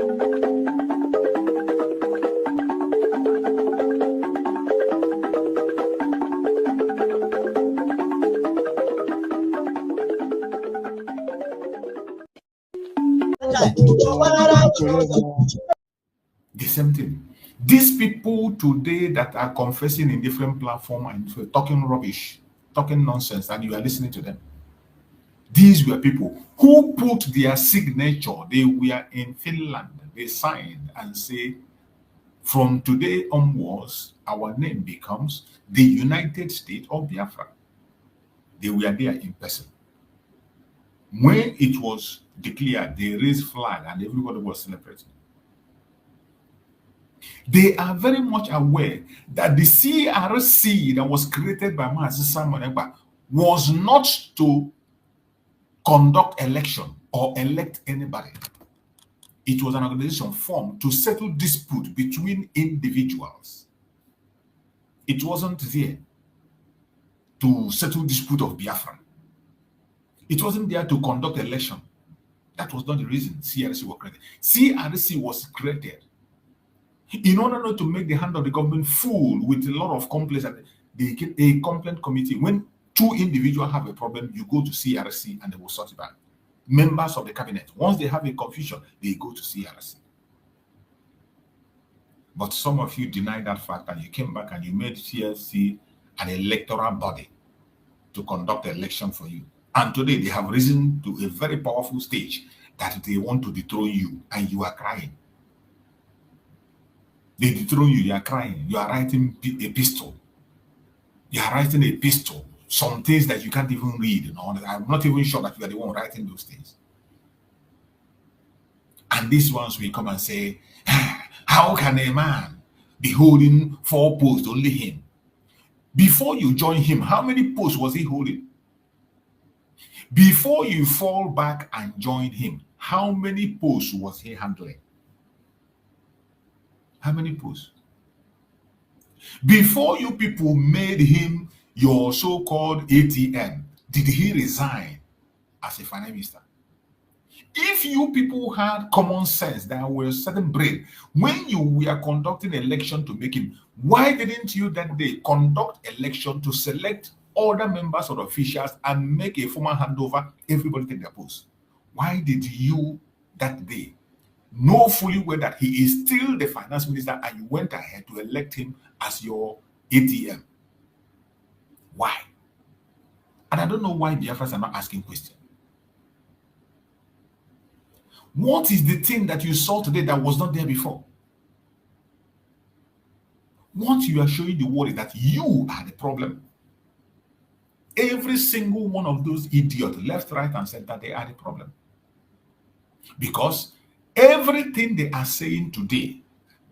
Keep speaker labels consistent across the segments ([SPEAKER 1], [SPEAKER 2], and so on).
[SPEAKER 1] The same thing. These people today that are confessing in different platforms and talking rubbish, talking nonsense, and you are listening to them. These were people who put their signature. They were in Finland. They signed and say, from today onwards, our name becomes the United States of Biafra. They were there in person. When it was declared, they raised flag and everybody was celebrating. They are very much aware that the CRC that was created by Mazi Simon Ekpa was not to conduct election or elect anybody. It was an organization formed to settle dispute between individuals. It wasn't there to settle dispute of Biafra. It wasn't there to conduct election. That was not the reason CRC was created. CRC was created in order not to make the hand of the government full with a lot of complaints. A complaint committee, when two individuals have a problem, you go to CRC and they will sort it out. Members of the cabinet, once they have a confusion, they go to CRC. But some of you denied that fact and you came back and you made CRC an electoral body to conduct the election for you. And today they have risen to a very powerful stage that they want to dethrone you and you are crying. They dethrone you, you are crying. You are writing a pistol. You are writing a pistol. Some things that you can't even read. You know? I'm not even sure that you are the one writing those things. And these ones will come and say, how can a man be holding 4 posts, only him? Before you join him, how many posts was he holding? Before you fall back and join him, how many posts was he handling? How many posts? Before you people made him your so-called ATM, did he resign as a finance minister? If you people had common sense, there were a certain brain, when you were conducting election to make him, why didn't you that day conduct election to select other members or officials and make a formal handover, everybody take their post? Why did you that day know fully well that he is still the finance minister and you went ahead to elect him as your ATM? Why? And I don't know why Biafrans are not asking questions. What is the thing that you saw today that was not there before? What you are showing the world is that you are the problem. Every single one of those idiots, left, right, and center, they are the problem. Because everything they are saying today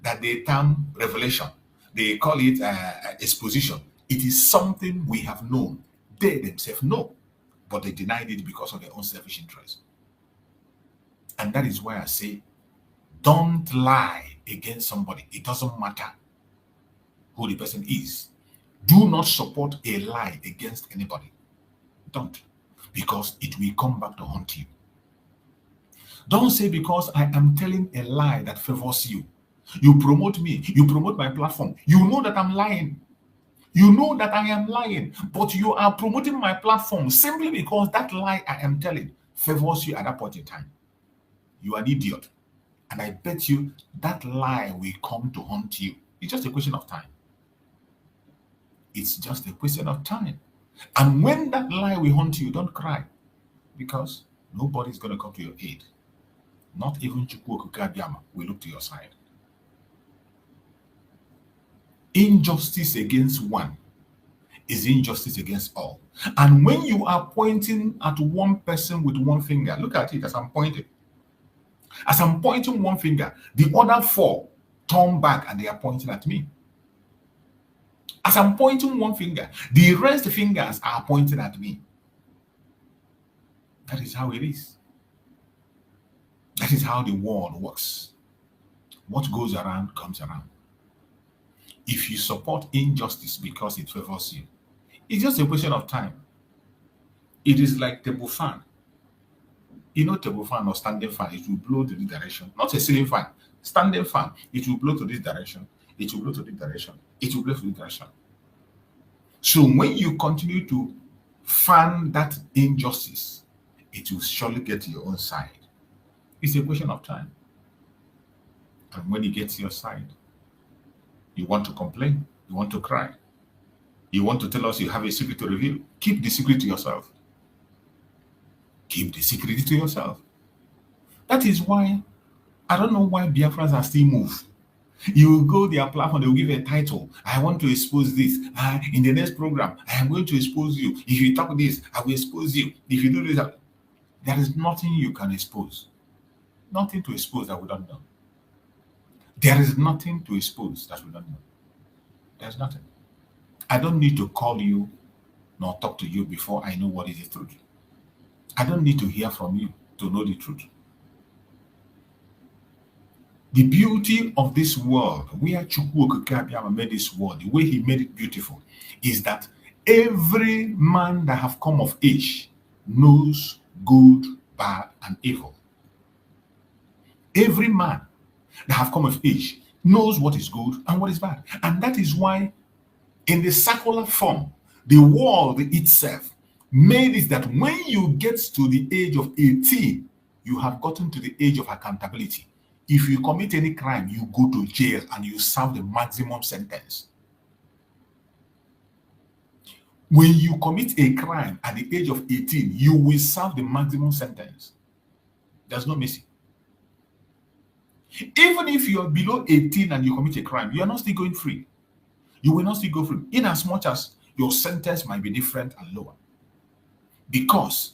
[SPEAKER 1] that they term revelation, they call it exposition, it is something we have known. They themselves know, but they denied it because of their own selfish interest. And that is why I say, don't lie against somebody. It doesn't matter who the person is. Do not support a lie against anybody. Don't. Because it will come back to haunt you. Don't say because I am telling a lie that favors you. You promote me. You promote my platform. You know that I'm lying. You know that I am lying. But you are promoting my platform simply because that lie I am telling favors you at that point in time. You are an idiot. And I bet you that lie will come to haunt you. It's just a question of time. It's just a question of time. And when that lie will haunt you, don't cry. Because nobody's going to come to your aid. Not even Chukwu Okukabiyama will look to your side. Injustice against one is injustice against all. And when you are pointing at one person with one finger, look at it as I'm pointing. As I'm pointing one finger, the other 4 turn back and they are pointing at me. As I'm pointing one finger, the rest fingers are pointing at me. That is how it is. That is how the world works. What goes around comes around. If you support injustice because it favors you, it's just a question of time. It is like table fan. You know, table fan or standing fan, it will blow to this direction. Not a ceiling fan, standing fan, it will blow to this direction. It will blow to this direction. It will blow to this direction. So when you continue to fan that injustice, it will surely get to your own side. It's a question of time. And when it gets to your side, you want to complain, you want to cry, you want to tell us you have a secret to reveal. Keep the secret to yourself. Keep the secret to yourself. That is why I don't know why Biafrans are still moved. You will go their platform, they will give a title. I want to expose this. In the next program, I am going to expose you. If you talk this, I will expose you. If you do this, there is nothing you can expose. Nothing to expose that we don't know. There is nothing to expose that we don't know. There's nothing. I don't need to call you nor talk to you before I know what is the truth. I don't need to hear from you to know the truth. The beauty of this world, where Chukwu Okike Abiyama made this world, the way he made it beautiful, is that every man that have come of age knows good, bad, and evil. Every man that have come of age knows what is good and what is bad. And that is why in the circular form, the world itself made it that when you get to the age of 18, you have gotten to the age of accountability. If you commit any crime, you go to jail and you serve the maximum sentence. When you commit a crime at the age of 18, you will serve the maximum sentence. There's no mercy. Even if you're below 18 and you commit a crime, you are not still going free. You will not still go free, in as much as your sentence might be different and lower. Because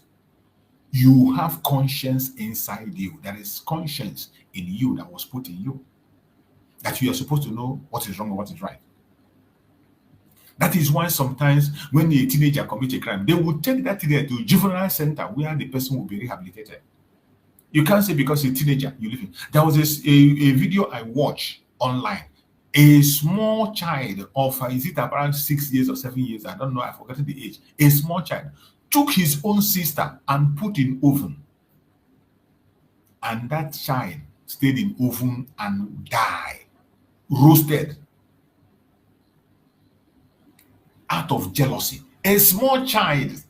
[SPEAKER 1] you have conscience inside you. There is conscience in you that was put in you. That you are supposed to know what is wrong and what is right. That is why sometimes when a teenager commits a crime, they will take that teenager to a juvenile center where the person will be rehabilitated. You can't say because a teenager you live in. There was a video I watched online. A small child of, is it around 6 years or 7 years? I don't know. I've forgotten the age. A small child took his own sister and put in oven. And that child stayed in oven and died, roasted out of jealousy. A small child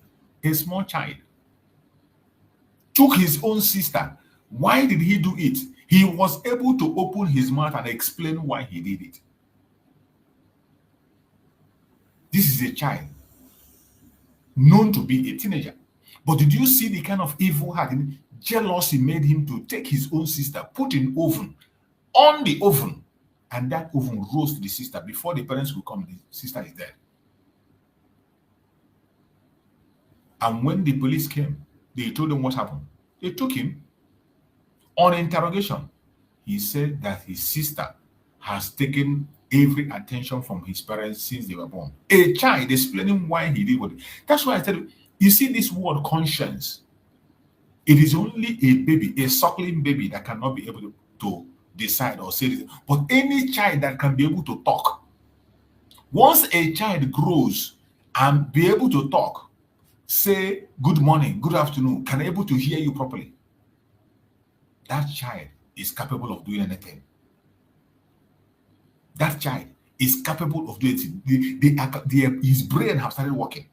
[SPEAKER 1] took his own sister. Why did he do it? He was able to open his mouth and explain why he did it. This is a child known to be a teenager. But did you see the kind of evil heart? Jealousy made him to take his own sister, put in oven, on the oven, and that oven roast the sister. Before the parents will come, the sister is dead. And when the police came, they told him what happened. They took him. On interrogation, he said that his sister has taken every attention from his parents since they were born. A child explaining why he did what. That's why I tell you see this word conscience. It is only a baby, a suckling baby, that cannot be able to decide or say this. But any child that can be able to talk, once a child grows and be able to talk, say good morning, good afternoon, can able to hear you properly, that child is capable of doing anything. That child is capable of doing it. His brain has started working.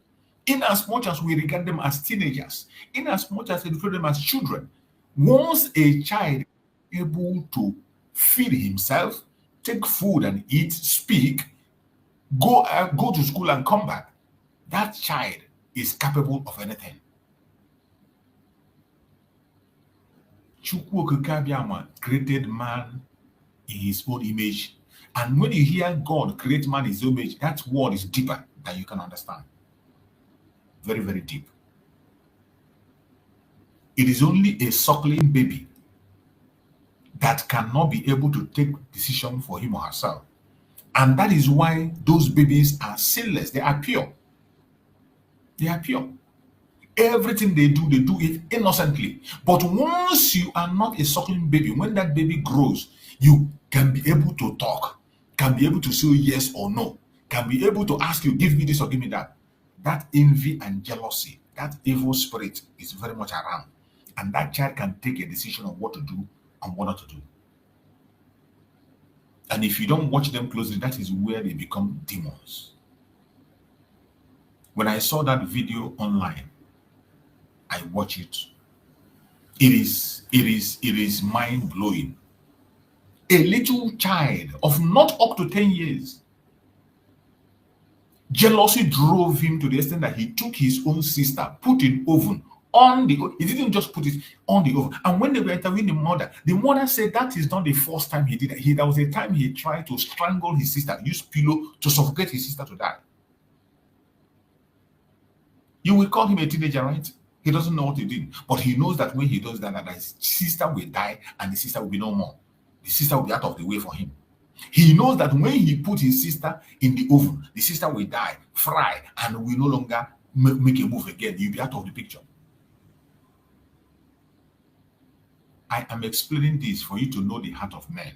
[SPEAKER 1] In as much as we regard them as teenagers, in as much as we regard them as children, once a child is able to feed himself, take food and eat, speak, go to school and come back, that child is capable of anything. Chukwu Okike Abiyama created man in his own image. And when you hear God create man in his own image, that word is deeper than you can understand. Very, very deep. It is only a suckling baby that cannot be able to take decision for him or herself. And that is why those babies are sinless. They are pure. They are pure. Everything they do it innocently. But once you are not a suckling baby, when that baby grows, you can be able to talk, can be able to say yes or no, can be able to ask you, give me this or give me that. That envy and jealousy, that evil spirit is very much around. And that child can take a decision on what to do and what not to do. And if you don't watch them closely, that is where they become demons. When I saw that video online, I watched it. It is mind-blowing. A little child of not up to 10 years. Jealousy drove him to the extent that he took his own sister, put in oven on the oven. He didn't just put it on the oven. And when they were interviewing the mother said that is not the first time he did that. There was a time he tried to strangle his sister, use pillow to suffocate his sister to die. You will call him a teenager, right? He doesn't know what he did, but he knows that when he does that his sister will die and the sister will be no more. The sister will be out of the way for him. He knows that when he put his sister in the oven, the sister will die, fry, and will no longer make a move again. You'll be out of the picture. I am explaining this for you to know the heart of man.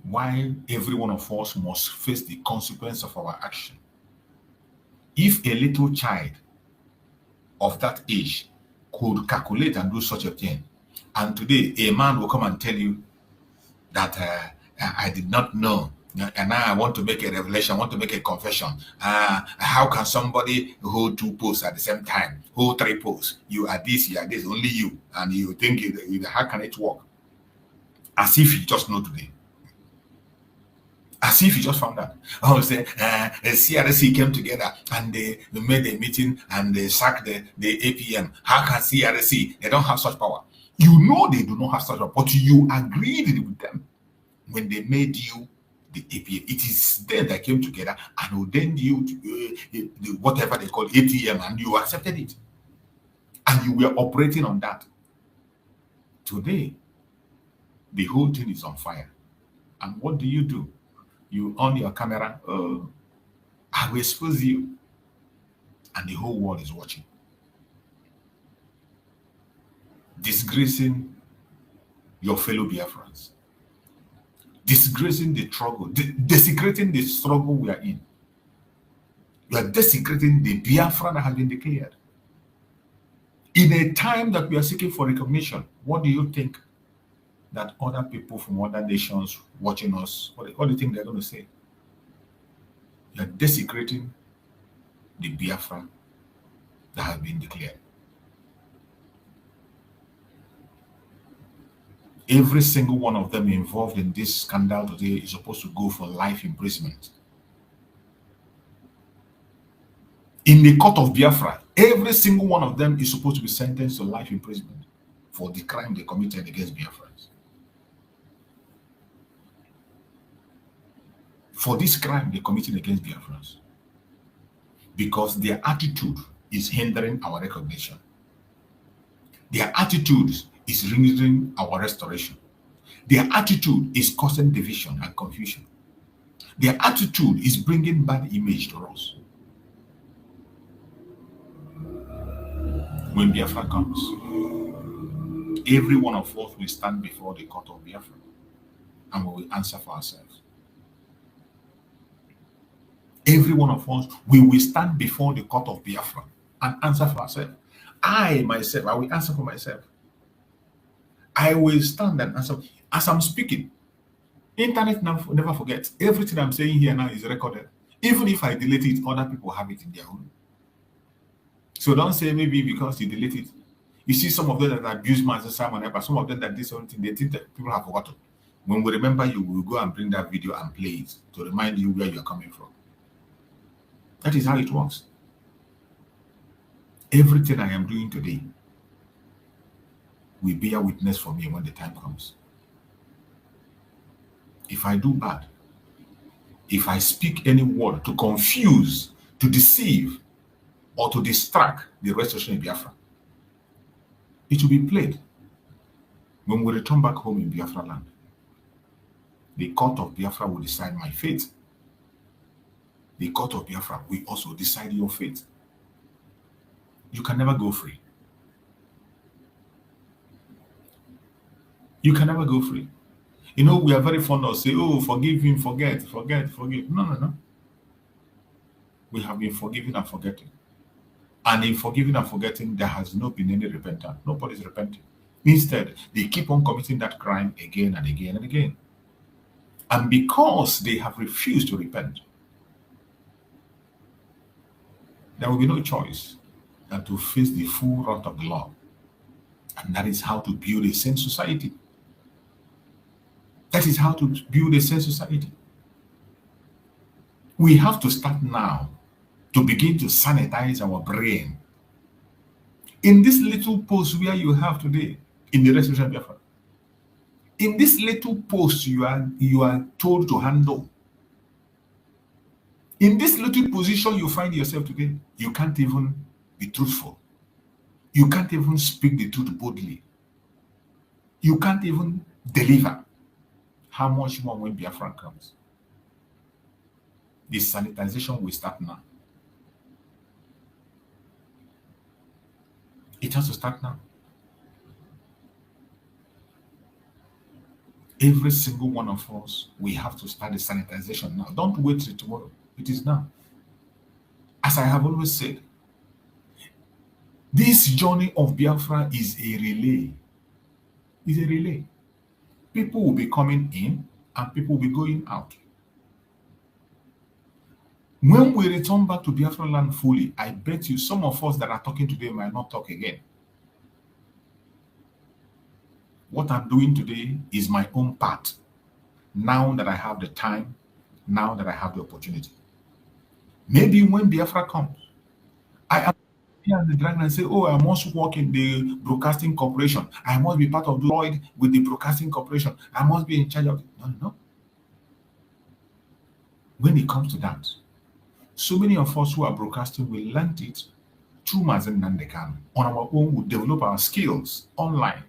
[SPEAKER 1] Why every one of us must face the consequence of our action. If a little child of that age could calculate and do such a thing, and today a man will come and tell you that I did not know, and now I want to make a revelation, I want to make a confession. How can somebody hold two posts at the same time, hold three posts? You are this, only you, and you think, how can it work? As if you just know today. As if you just found out. Oh, say, CRC came together and they made a meeting and they sacked the APM. How can CRC? They don't have such power. You know they do not have such power, but you agreed with them when they made you the APM. It is them that came together and ordained you to whatever they call ATM, and you accepted it. And you were operating on that. Today, the whole thing is on fire. And what do? You on your camera, I will expose you, and the whole world is watching. Disgracing your fellow Biafrans. Disgracing the struggle, desecrating the struggle we are in. You are desecrating the Biafra that has been declared. In a time that we are seeking for recognition, what do you think that other people from other nations watching us, what do you think they're going to say? You're desecrating the Biafra that has been declared. Every single one of them involved in this scandal today is supposed to go for life imprisonment. In the court of Biafra, every single one of them is supposed to be sentenced to life imprisonment for the crime they committed against Biafrans. For this crime they committed against Biafrans. Because their attitude is hindering our recognition. Their attitude is hindering our restoration. Their attitude is causing division and confusion. Their attitude is bringing bad image to us. When Biafra comes, every one of us will stand before the court of Biafra and we will answer for ourselves. Every one of us, we will stand before the court of Biafra and answer for ourselves. I myself, I will answer for myself. I will stand and answer. As I'm speaking, internet never forgets. Everything I'm saying here now is recorded. Even if I delete it, other people have it in their own. So don't say maybe because you delete it. You see some of them that abuse Master Simon, but some of them that did something, they think that people have forgotten. When we remember you, we will go and bring that video and play it to remind you where you're coming from. That is how it works. Everything I am doing today will bear witness for me when the time comes. If I do bad, if I speak any word to confuse, to deceive, or to distract the restoration in Biafra, it will be played when we return back home in Biafra land. The court of Biafra will decide my fate. The court of Biafra will also decide your fate. You can never go free. You can never go free. You know, we are very fond of saying, oh, forgive him, forget. No. We have been forgiven and forgetting. And in forgiving and forgetting, there has not been any repentance. Nobody's repenting. Instead, they keep on committing that crime again and again and again. And because they have refused to repent, there will be no choice than to face the full wrath of the law. And that is how to build a sane society. That is how to build a sane society. We have to start now to begin to sanitize our brain. In this little post where you have today, in the Restoration of Biafra, in this little post you are told to handle, in this little position you find yourself today, you can't even be truthful. You can't even speak the truth boldly. You can't even deliver. How much more when Biafra comes? The sanitization will start now. It has to start now. Every single one of us, we have to start the sanitization now. Don't wait till tomorrow. It is now. As I have always said, this journey of Biafra is a relay. It's a relay. People will be coming in and people will be going out. When we return back to Biafra land fully, I bet you some of us that are talking today might not talk again. What I'm doing today is my own part. Now that I have the time, now that I have the opportunity. Maybe when Biafra comes, I am here at the dragon and say, oh, I must work in the broadcasting corporation. I must be part of Lloyd with the broadcasting corporation. I must be in charge of it. No. When it comes to that, so many of us who are broadcasting will learn it through Mazen Nandekan. On our own, we develop our skills online.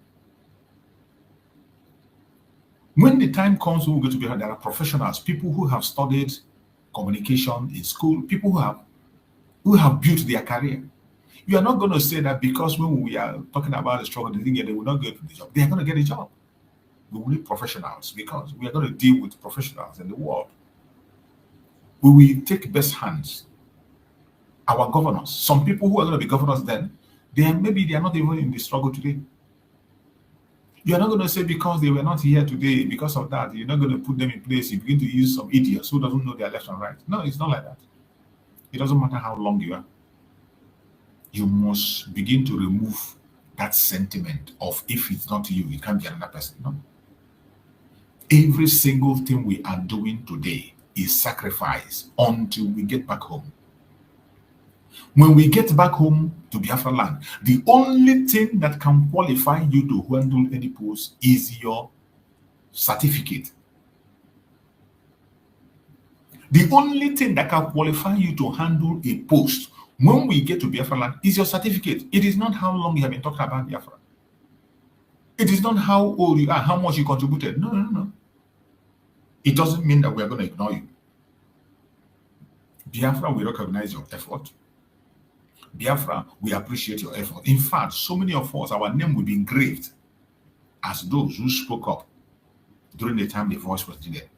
[SPEAKER 1] When the time comes when we go to Biafra, there are professionals, people who have studied communication in school, people who have built their career. You are not going to say that because when we are talking about the struggle, they will not get the job. They are going to get a job. We will need professionals because we are going to deal with professionals in the world. We will take best hands. Our governors, some people who are going to be governors then, maybe they are not even in the struggle today. You are not going to say because they were not here today, because of that, you're not going to put them in place. You begin to use some idiots who doesn't know their left and right. No, it's not like that. It doesn't matter how long you are. You must begin to remove that sentiment of if it's not you, it can't be another person. No. Every single thing we are doing today is sacrifice until we get back home. When we get back home to Biafra land, the only thing that can qualify you to handle any post is your certificate. The only thing that can qualify you to handle a post when we get to Biafra land is your certificate. It is not how long you have been talking about Biafra. It is not how old you are, how much you contributed. No. It doesn't mean that we are going to ignore you. Biafra will recognize your effort. Biafra, we appreciate your effort. In fact, so many of us, our name will be engraved as those who spoke up during the time the voice was needed.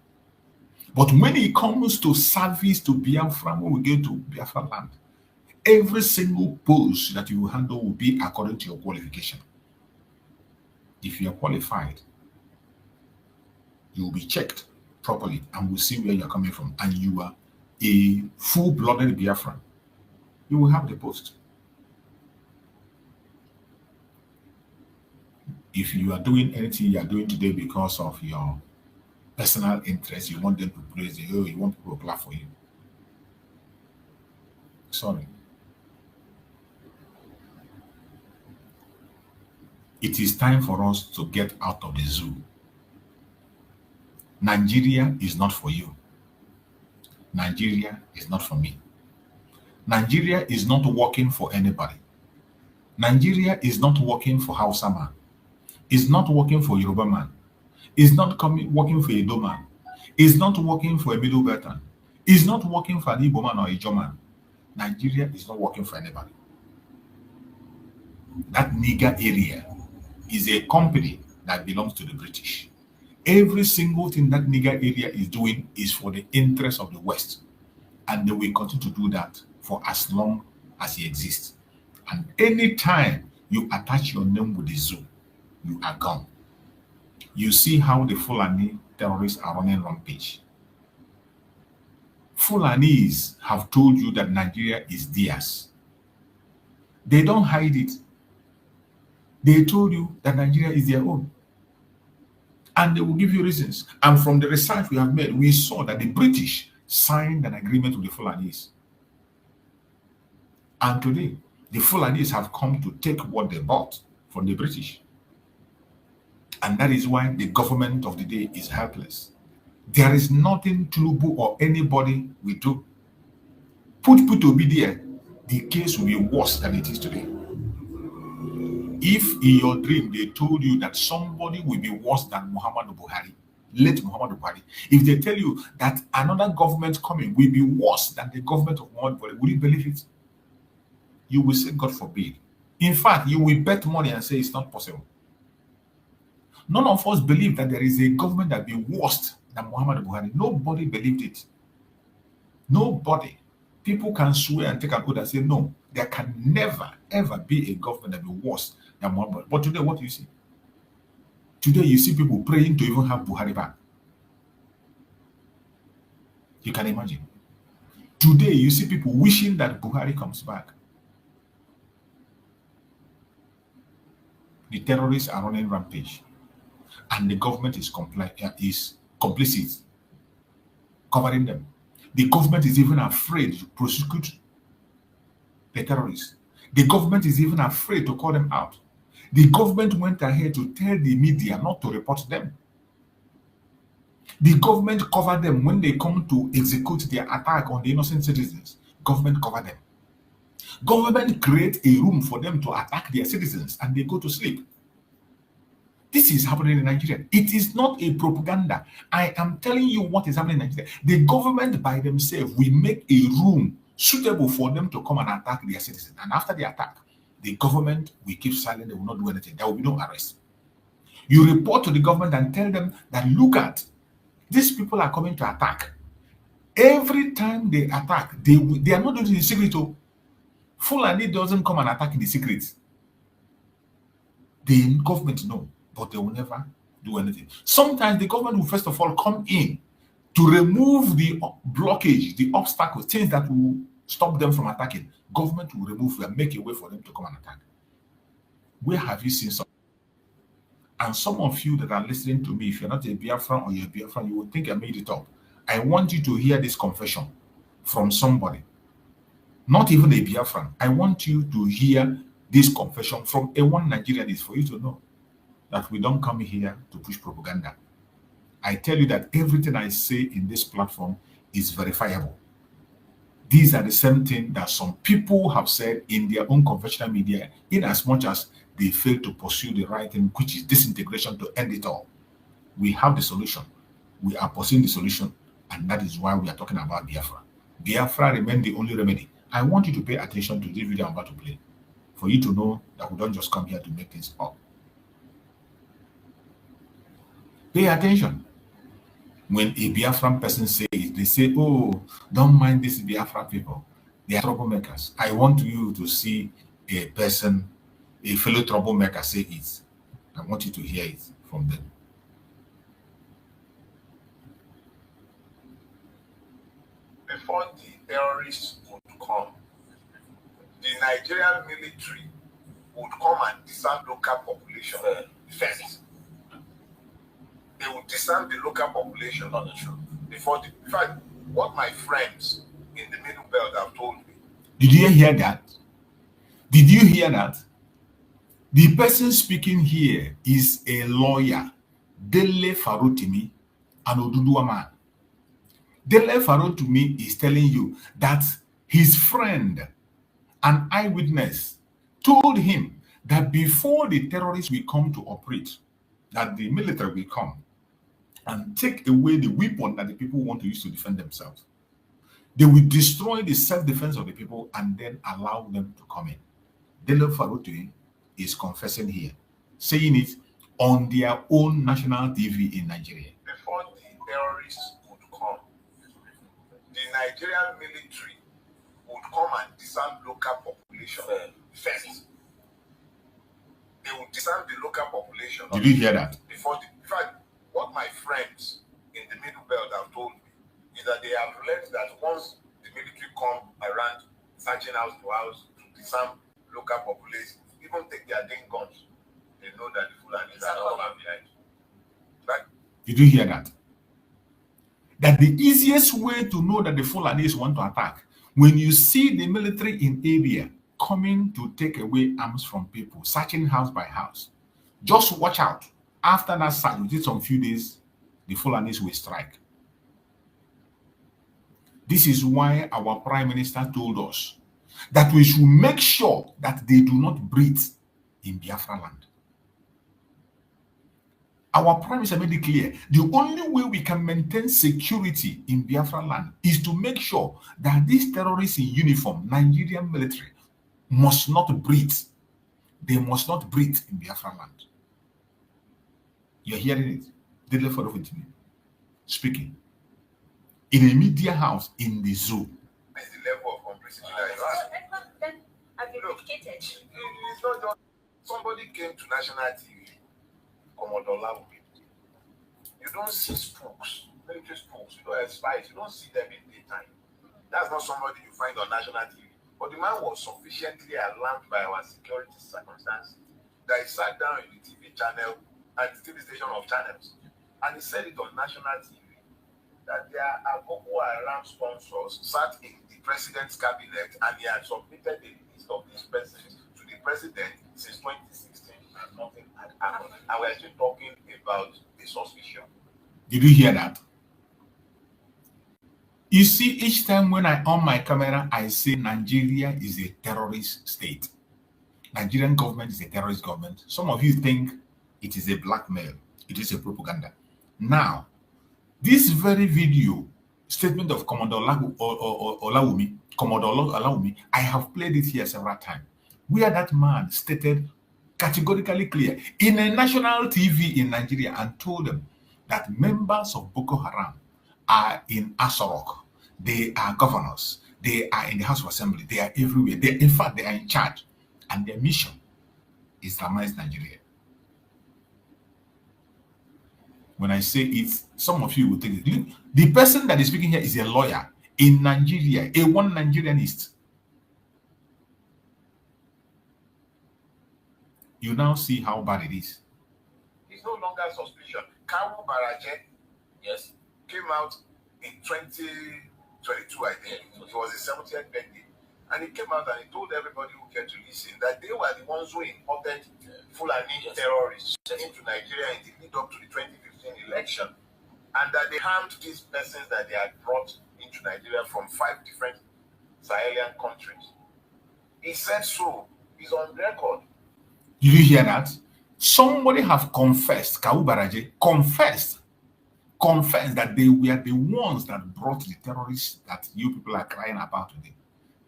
[SPEAKER 1] But when it comes to service to Biafra, when we get to Biafra land, every single post that you will handle will be according to your qualification. If you are qualified, you will be checked properly and we'll see where you're coming from. And you are a full-blooded Biafran, you will have the post. If you are doing anything you are doing today because of your personal interest, you want them to praise you, you want people to clap for you. Sorry. It is time for us to get out of the zoo. Nigeria is not for you. Nigeria is not for me. Nigeria is not working for anybody. Nigeria is not working for Hausa man. It's not working for Yoruba man. It's not working for Edo man. It's not working for a Middle Beltan. It's not working for an Igbo man or a Ijo man. Nigeria is not working for anybody. That nigger area is a company that belongs to the British. Every single thing that nigger area is doing is for the interest of the West. And they will continue to do that for as long as he exists. And anytime you attach your name with the zoo, you are gone. You see how the Fulani terrorists are running rampage. Fulanis have told you that Nigeria is theirs. They don't hide it. They told you that Nigeria is their own. And they will give you reasons. And from the research we have made, we saw that the British signed an agreement with the Fulanis. And today, the Fulanis have come to take what they bought from the British. And that is why the government of the day is helpless. There is nothing Tinubu or anybody will do. Put Obi there, the case will be worse than it is today. If in your dream they told you that somebody will be worse than Muhammadu Buhari, late Muhammadu Buhari, if they tell you that another government coming will be worse than the government of Muhammadu Buhari, will you believe it? You will say, God forbid. In fact, you will bet money and say it's not possible. None of us believe that there is a government that will be worse than Muhammadu Buhari. Nobody believed it. Nobody. People can swear and take an oath and say, no, there can never, ever be a government that will be worse than Muhammadu Buhari. But today, what do you see? Today, you see people praying to even have Buhari back. You can imagine. Today, you see people wishing that Buhari comes back. The terrorists are running rampage. And the government is complicit, covering them. The government is even afraid to prosecute the terrorists. The government is even afraid to call them out. The government went ahead to tell the media not to report them. The government covered them when they come to execute their attack on the innocent citizens. Government covered them. Government create a room for them to attack their citizens and they go to sleep. This is happening in Nigeria. It is not a propaganda. I am telling you what is happening in Nigeria. The government by themselves will make a room suitable for them to come and attack their citizens. And after the attack, the government will keep silent. They will not do anything. There will be no arrest. You report to the government and tell them that, look at, these people are coming to attack. Every time they attack, they are not doing it in secret. Fulani doesn't come and attack in the secret. The government know, but they will never do anything. Sometimes the government will first of all come in to remove the blockage, the obstacles, things that will stop them from attacking. Government will remove and make a way for them to come and attack. Where have you seen some? And some of you that are listening to me, if you're not a Biafran or you're a Biafran, you will think I made it up. I want you to hear this confession from somebody. Not even a Biafran. I want you to hear this confession from a one Nigerian is for you to know that we don't come here to push propaganda. I tell you that everything I say in this platform is verifiable. These are the same thing that some people have said in their own conventional media, in as much as they fail to pursue the right thing, which is disintegration to end it all. We have the solution. We are pursuing the solution, and that is why we are talking about Biafra. Biafra remains the only remedy. I want you to pay attention to this video I'm about to play, for you to know that we don't just come here to make things up. Pay attention. When a Biafran person says it, they say, oh, don't mind these Biafran people. They are troublemakers. I want you to see a person, a fellow troublemaker say it. I want you to hear it from them.
[SPEAKER 2] Before the terrorists would come, the Nigerian military would come and disarm local population first. They would disarm the local population on the show. In fact, what my friends in the Middle Belt have told me.
[SPEAKER 1] Did you hear that? Did you hear that? The person speaking here is a lawyer, Dele Farotimi, an Oduduwa man. Dele Farotimi is telling you that his friend, an eyewitness, told him that before the terrorists will come to operate, that the military will come and take away the weapon that the people want to use to defend themselves. They will destroy the self-defense of the people and then allow them to come in. Dele Farotimi is confessing here, saying it on their own national TV in Nigeria.
[SPEAKER 2] Before the terrorists would come, the Nigerian military would come and disarm local population First, they will disarm the local population.
[SPEAKER 1] Did you hear that?
[SPEAKER 2] In fact, what my friends in the Middle Belt have told me is that they have learned that once the military come around searching house to house to disarm local population, even take their ding guns, they know that the Fulanis are not behind. Right?
[SPEAKER 1] Did you hear that? That the easiest way to know that the Fulanis want to attack, when you see the military in area coming to take away arms from people, searching house by house, just watch out. After that search, within some few days, the Fulanis will strike. This is why our Prime Minister told us that we should make sure that they do not breathe in Biafra land. Our Prime Minister made it clear, the only way we can maintain security in Biafra land is to make sure that these terrorists in uniform, Nigerian military, must not breathe. They must not breathe in Biafra land. You're hearing it. Dele for speaking. In a media house in the zoo.
[SPEAKER 2] It's the level of complexity that you have.
[SPEAKER 3] Then I've been educated.
[SPEAKER 2] It's not just somebody came to national TV, Commodore Lawomi. You don't see spooks, military spooks, you don't have spies, you don't see them in daytime. That's not somebody you find on national TV. But the man was sufficiently alarmed by our security circumstances that he sat down in the TV channel and the TV station of channels, and he said it on national TV that there are Boko Haram sponsors sat in the president's cabinet, and he had submitted a list of these persons to the president since 2016, and nothing had happened. And we're still talking about the suspicion.
[SPEAKER 1] Did you hear that? You see, each time when I on my camera, I say Nigeria is a terrorist state. Nigerian government is a terrorist government. Some of you think it is a blackmail. It is a propaganda. Now, this very video statement of Commodore Olawumi, I have played it here several times, where that man stated categorically clear in a national TV in Nigeria and told them that members of Boko Haram are in Asorok. They are governors. They are in the House of Assembly. They are everywhere. In fact, they are in charge. And their mission is to Islamize Nigeria. When I say it, some of you will think it. The person that is speaking here is a lawyer in Nigeria, a one Nigerianist. You now see how bad it is.
[SPEAKER 2] It's no longer suspicion. Kawu Baraje,
[SPEAKER 4] yes,
[SPEAKER 2] came out in 2022, I think. It was his 70th birthday. And he came out and he told everybody who came to listen that they were the ones who imported Fulani terrorists into Nigeria in the lead up to the 2015 election. And that they harmed these persons that they had brought into Nigeria from 5 different Sahelian countries. He said so. He's on record.
[SPEAKER 1] Did you hear that? Somebody have confessed, Kawu Baraje confessed that they were the ones that brought the terrorists that you people are crying about today.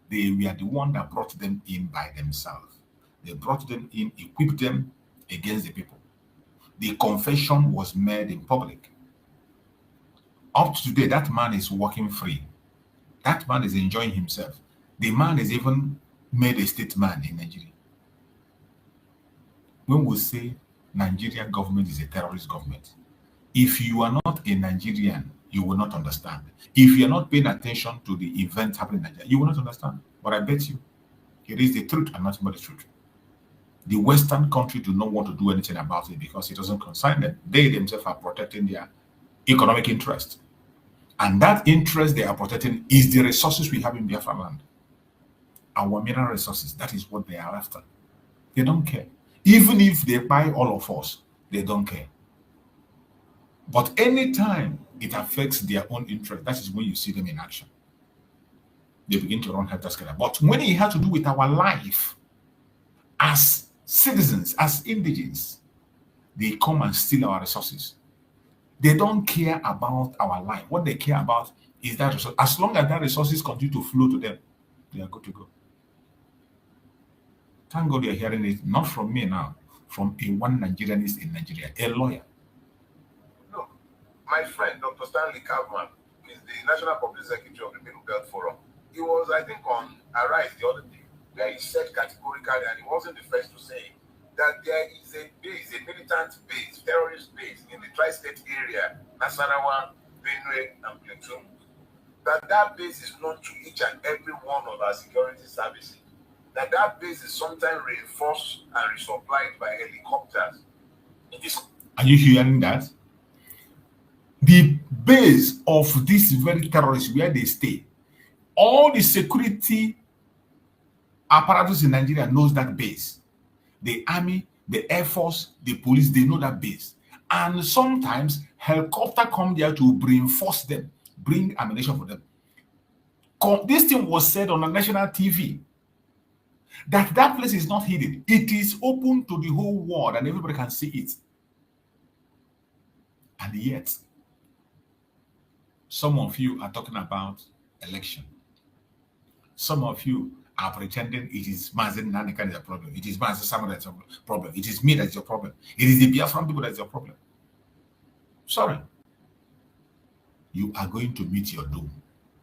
[SPEAKER 1] They were the one that brought them in by themselves. They brought them in, equipped them against the people. The confession was made in public. Up to today, that man is walking free. That man is enjoying himself. The man is even made a statesman in Nigeria. When we say Nigerian government is a terrorist government, if you are not a Nigerian, you will not understand. If you are not paying attention to the events happening in Nigeria, you will not understand. But I bet you, it is the truth and nothing but the truth. The Western country do not want to do anything about it because it doesn't concern them. They themselves are protecting their economic interest. And that interest they are protecting is the resources we have in Biafra land. Our mineral resources, that is what they are after. They don't care. Even if they buy all of us, they don't care. But anytime it affects their own interest, that is when you see them in action. They begin to run helter-skelter. But when it has to do with our life as citizens, as indigents, they come and steal our resources. They don't care about our life. What they care about is that resource. As long as that resources continue to flow to them, they are good to go. Thank God you're hearing it, not from me now, from a one Nigerianist in Nigeria, a lawyer.
[SPEAKER 2] Look, my friend, Dr. Stanley Kaufman, is the National Public Secretary of the Middle Belt Forum. He was, I think, on Arise the other day. where he said categorically, and he wasn't the first to say, that there is a base, a militant base, terrorist base in the tri-state area, Nasarawa, Benue, and Plateau. That base is known to each and every one of our security services. That base is sometimes reinforced and resupplied by helicopters.
[SPEAKER 1] Are you hearing that? The base of this very terrorists, where they stay, all the security apparatus in Nigeria knows that base. The army, the air force, the police, they know that base. And sometimes helicopter come there to reinforce them, bring ammunition for them. This thing was said on a national TV, that place is not hidden. It is open to the whole world and everybody can see it. And yet, some of you are talking about election. Some of you are pretending it is Mazen Nanika that is a problem. It is Mazen Samuel that's a problem. It is me that's your problem. It is the Biafran people that's your problem. Sorry. You are going to meet your doom.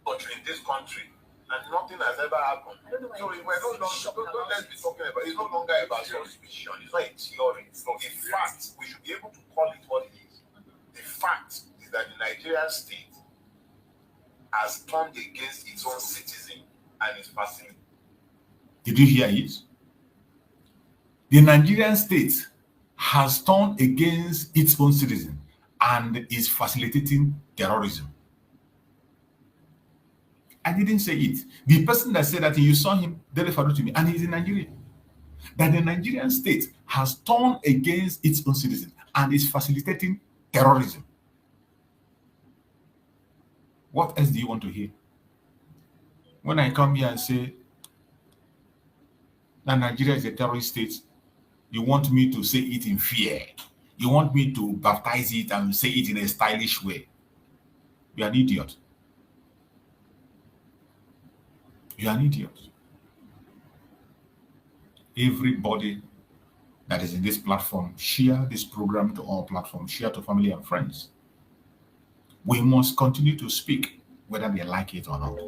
[SPEAKER 2] But in this country, and nothing has ever happened. So we're no longer, don't let's be talking about, it's no longer about suspicion. It's not a theory. It's not a fact. We should be able to call it what it is. The fact is that the Nigerian state has turned against its own citizen and its facility.
[SPEAKER 1] Did you hear it? The Nigerian state has turned against its own citizen and is facilitating terrorism. I didn't say it. The person that said that, you saw him, they referred to me, and he's in Nigeria. That the Nigerian state has turned against its own citizen and is facilitating terrorism. What else do you want to hear? When I come here and say that Nigeria is a terrorist state, you want me to say it in fear. You want me to baptize it and say it in a stylish way. You're an idiot. You are an idiot. Everybody that is in this platform, share this program to all platforms, share to family and friends. We must continue to speak, whether they like it or not.